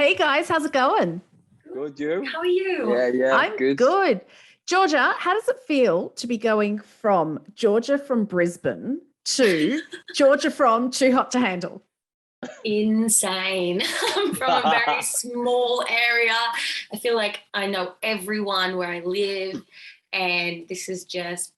Hey guys, how's it going? Good, you? How are you? Yeah, I'm good. good. Georgia, how does it feel to be going from Georgia from Brisbane to Georgia from Too Hot to Handle? Insane. I'm from a very small area. I feel like I know everyone where I live, and this is just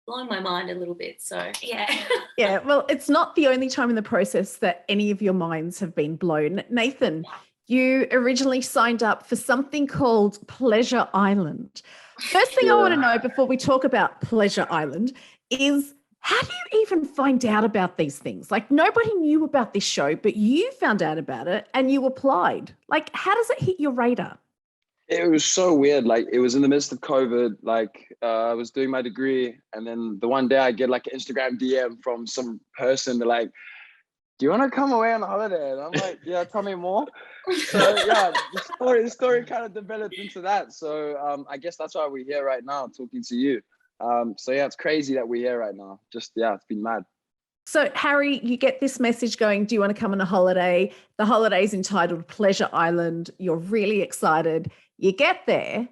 blowing my mind a little bit. So, yeah. Yeah, well, it's not the only time in the process that any of your minds have been blown. Nathan, you originally signed up for something called Pleasure Island. First thing I want to know before we talk about Pleasure Island is, how do you even find out about these things? Like, nobody knew about this show, but you found out about it and you applied. Like, how does it hit your radar? It was so weird. Like, it was in the midst of COVID. Like, I was doing my degree, and then the one day I get like an Instagram DM from some person. They're like, "Do you want to come away on a holiday?" And I'm like, "Yeah, tell me more." So yeah, the story kind of developed into that. So I guess that's why we're here right now, talking to you. So yeah, it's crazy that we're here right now. Just it's been mad. So, Harry, you get this message going, do you want to come on a holiday? The holiday's entitled Pleasure Island. You're really excited. You get there,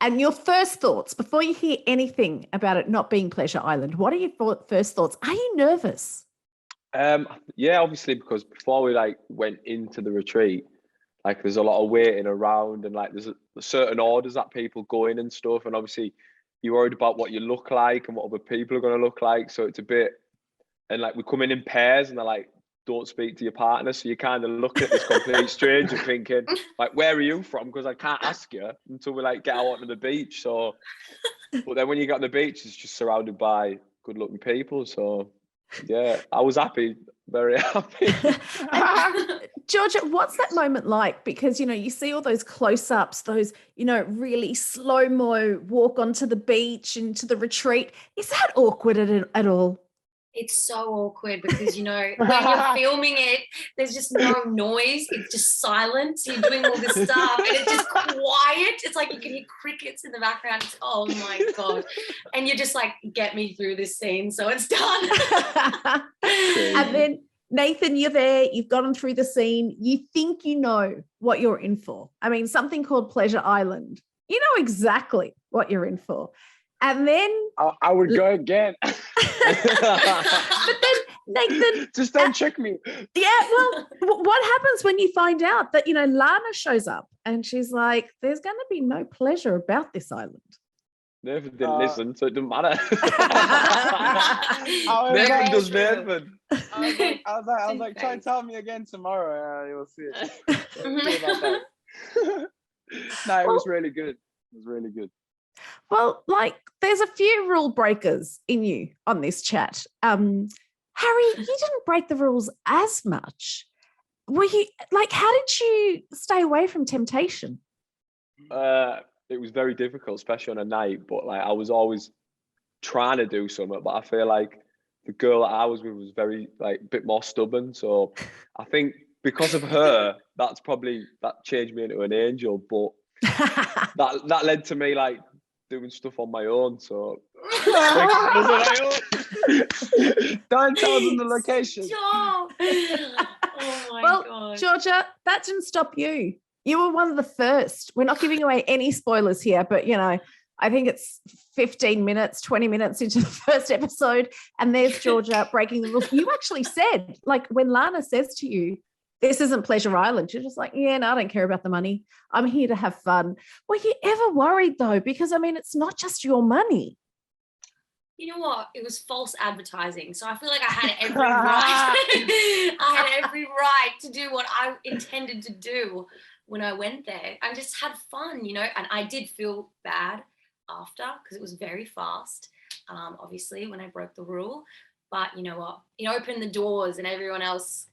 and your first thoughts, before you hear anything about it not being Pleasure Island, what are your first thoughts? Are you nervous? Yeah, obviously, because before we went into the retreat, there's a lot of waiting around, and there's certain orders that people go in and stuff, and obviously you're worried about what you look like and what other people are going to look like. So it's a bit, and we come in pairs, and they're like, don't speak to your partner. So you kind of look at this complete stranger thinking, where are you from? Because I can't ask you until we get out onto the beach. So, but then when you get on the beach, it's just surrounded by good looking people. So yeah, I was happy, very happy. Georgia, what's that moment like? Because, you see all those close-ups, those, really slow-mo walk onto the beach, into the retreat. Is that awkward at all? It's so awkward because, when you're filming it, there's just no noise. It's just silence. You're doing all this stuff and it's just quiet. It's like you can hear crickets in the background. It's, oh my God. And you're just like, get me through this scene. So it's done. And then, Nathan, you're there. You've gotten through the scene. You think you know what you're in for. I mean, something called Pleasure Island. You know exactly what you're in for. And then I would go again. But then, Nathan, just don't trick me. Yeah, well, what happens when you find out that, Lana shows up and she's like, there's going to be no pleasure about this island? Nathan didn't listen, so it doesn't matter. Nathan does Nathan. I was like, try and tell me again tomorrow. You'll see it. No, it was really good. It was really good. Well, there's a few rule breakers in you on this chat. Harry, you didn't break the rules as much. Were you how did you stay away from temptation? It was very difficult, especially on a night, but I was always trying to do something, but I feel like the girl that I was with was very a bit more stubborn. So I think because of her, that changed me into an angel, but that led to me doing stuff on my own. So don't tell them the location. Oh my God. Georgia, that didn't stop you. You were one of the first. We're not giving away any spoilers here, but I think it's 15 minutes, 20 minutes into the first episode, and there's Georgia breaking the rules. You actually said, when Lana says to you, this isn't Pleasure Island, you're just like, yeah, no, I don't care about the money. I'm here to have fun. Were you ever worried though? Because it's not just your money. You know what? It was false advertising. So I feel like I had every right. I had every right to do what I intended to do when I went there. I just had fun, and I did feel bad after because it was very fast, obviously, when I broke the rule. But you know what? It opened the doors and everyone else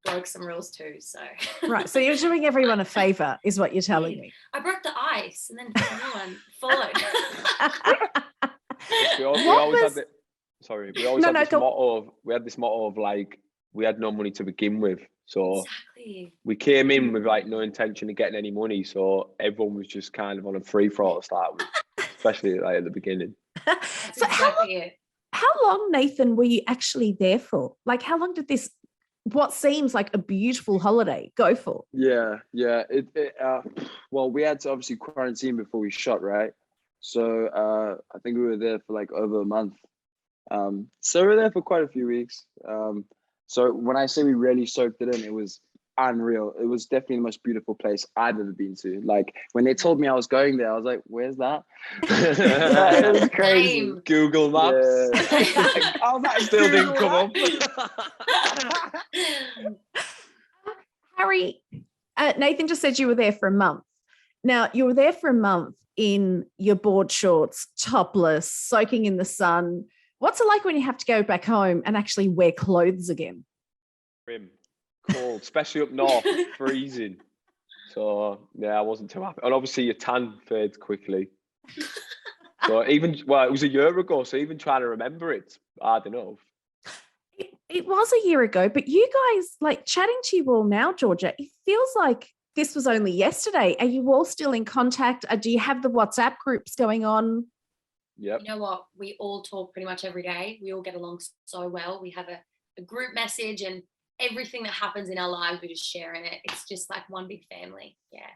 broke some rules too. So right. So you're doing everyone a favor, is what you're telling me. I broke the ice and then everyone followed. We always had this motto of we had no money to begin with. So exactly. We came in with no intention of getting any money. So everyone was just kind of on a free for all to start with, especially at the beginning. So how long, Nathan, were you actually there for? How long did this what seems like a beautiful holiday. Go for. Yeah. Well, we had to obviously quarantine before we shot, right? So I think we were there for like over a month. So we were there for quite a few weeks. So when I say we really soaked it in, it was unreal. It was definitely the most beautiful place I've ever been to. Like when they told me I was going there, I was like, "Where's that?" It was crazy. Same. Google Maps. Yeah. I was like, still didn't come up. Harry, Nathan just said you were there for a month. Now, you were there for a month in your board shorts, topless, soaking in the sun. What's it like when you have to go back home and actually wear clothes again? Grim, cold, especially up north, freezing. So yeah, I wasn't too happy. And obviously your tan fades quickly. So it was a year ago, so even trying to remember it, I don't know. It was a year ago, but you guys, like chatting to you all now, Georgia, it feels like this was only yesterday. Are you all still in contact? Do you have the WhatsApp groups going on? Yep. You know what? We all talk pretty much every day. We all get along so well. We have a group message, and everything that happens in our lives, we just share in it. It's just like one big family. Yeah.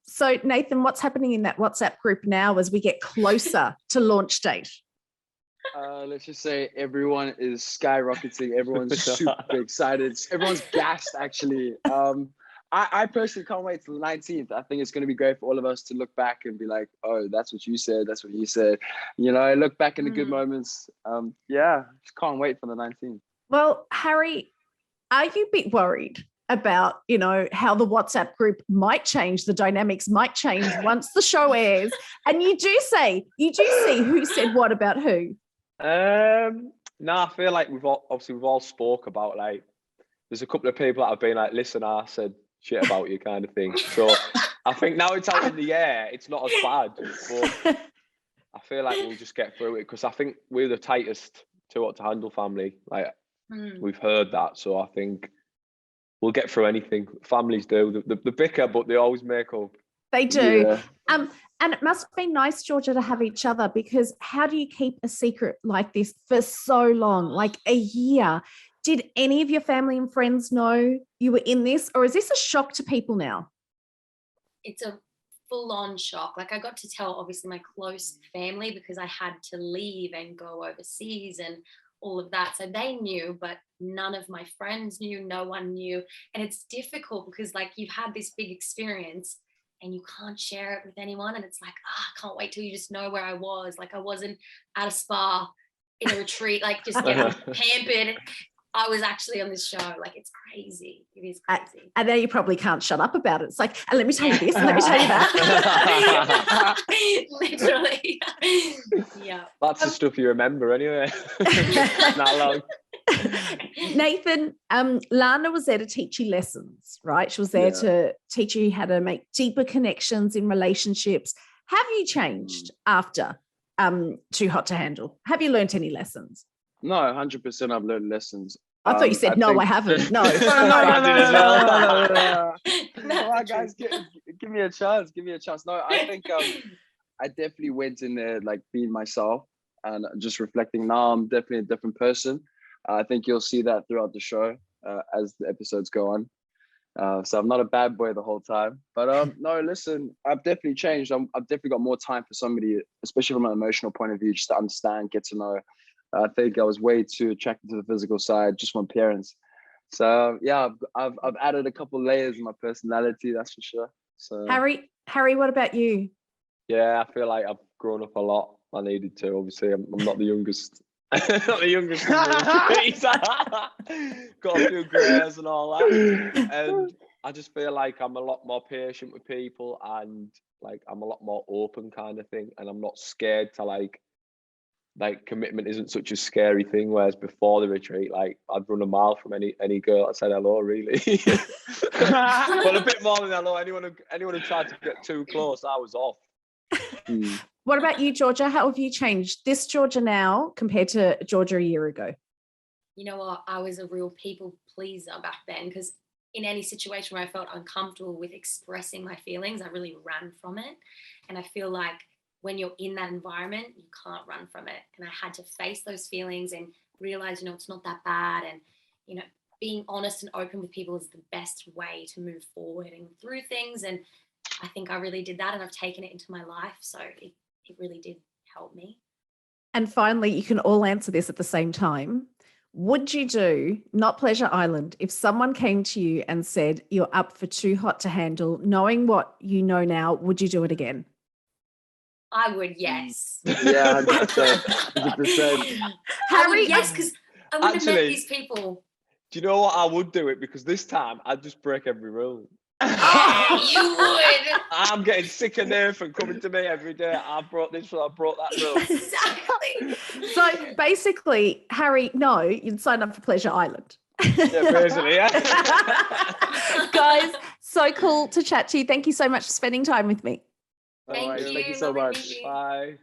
So, Nathan, what's happening in that WhatsApp group now as we get closer to launch date? Let's just say everyone is skyrocketing. Everyone's super excited. Everyone's gassed, actually. I personally can't wait till the 19th. I think it's going to be great for all of us to look back and be like, oh, that's what you said. That's what you said. You know, look back in the good moments. Just can't wait for the 19th. Well, Harry, are you a bit worried about, how the WhatsApp group might change, the dynamics might change once the show airs? And you do see who said what about who? No, I feel like we've all spoke about, like, there's a couple of people that have been like, listen, I said shit about you kind of thing. So I think now it's out in the air, it's not as bad, but I feel like we'll just get through it because I think we're the tightest to handle family. Like we've heard that, so I think we'll get through anything. Families do the bicker, but they always make up. They do. Yeah. And it must be nice, Georgia, to have each other, because how do you keep a secret like this for so long, like a year? Did any of your family and friends know you were in this, or is this a shock to people now? It's a full-on shock. Like I got to tell obviously my close family because I had to leave and go overseas and all of that. So they knew, but none of my friends knew, no one knew. And it's difficult because like you've had this big experience and you can't share it with anyone. And it's like, I can't wait till you just know where I was. Like I wasn't at a spa in a retreat, like just getting pampered. I was actually on this show. Like it's crazy. It is crazy. And then you probably can't shut up about it. It's like, and let me tell you this, and let me tell you that. Literally. Yeah. That's the stuff you remember anyway. Not long. Nathan, Lana was there to teach you lessons, right? She was there to teach you how to make deeper connections in relationships. Have you changed after Too Hot to Handle? Have you learned any lessons? No, 100% I've learned lessons. I thought you said, I haven't. No. Come on, guys, give me a chance. Give me a chance. No, I think I definitely went in there like being myself and just reflecting. Now I'm definitely a different person. I think you'll see that throughout the show as the episodes go on. So I'm not a bad boy the whole time. But no, listen, I've definitely changed. I've definitely got more time for somebody, especially from an emotional point of view, just to understand, get to know. I think I was way too attracted to the physical side, just my appearance. So yeah, I've added a couple layers in my personality, that's for sure. So Harry, what about you? Yeah, I feel like I've grown up a lot. I needed to. Obviously, I'm not the youngest. Not the youngest. Got a few grey hairs and all that, and I just feel like I'm a lot more patient with people, and like I'm a lot more open kind of thing, and I'm not scared to like commitment isn't such a scary thing, whereas before the retreat, like I'd run a mile from any girl that said hello, really. But a bit more than hello. Anyone who tried to get too close, I was off. What about you, Georgia? How have you changed? This Georgia now compared to Georgia a year ago? You know what? I was a real people pleaser back then, because in any situation where I felt uncomfortable with expressing my feelings, I really ran from it. And I feel like when you're in that environment, you can't run from it. And I had to face those feelings and realize, it's not that bad. And, being honest and open with people is the best way to move forward and through things. And I think I really did that, and I've taken it into my life. So it really did help me. And finally, you can all answer this at the same time. Would you do Not Pleasure Island if someone came to you and said you're up for Too Hot to Handle, knowing what you know now, would you do it again? I would, yes. Yeah, 100%. 100%. Harry, yes, because I wouldn't have met Actually- these people. Do you know what? I would do it because this time I'd just break every rule. Oh, you would. I'm getting sick of Nathan coming to me every day. I brought this rule, I brought that rule. Exactly. So basically, Harry, no, you'd sign up for Pleasure Island. Yeah, basically, yeah. Guys, so cool to chat to you. Thank you so much for spending time with me. Thank Alright, you. Thank you so Lovely much. meeting you. Bye.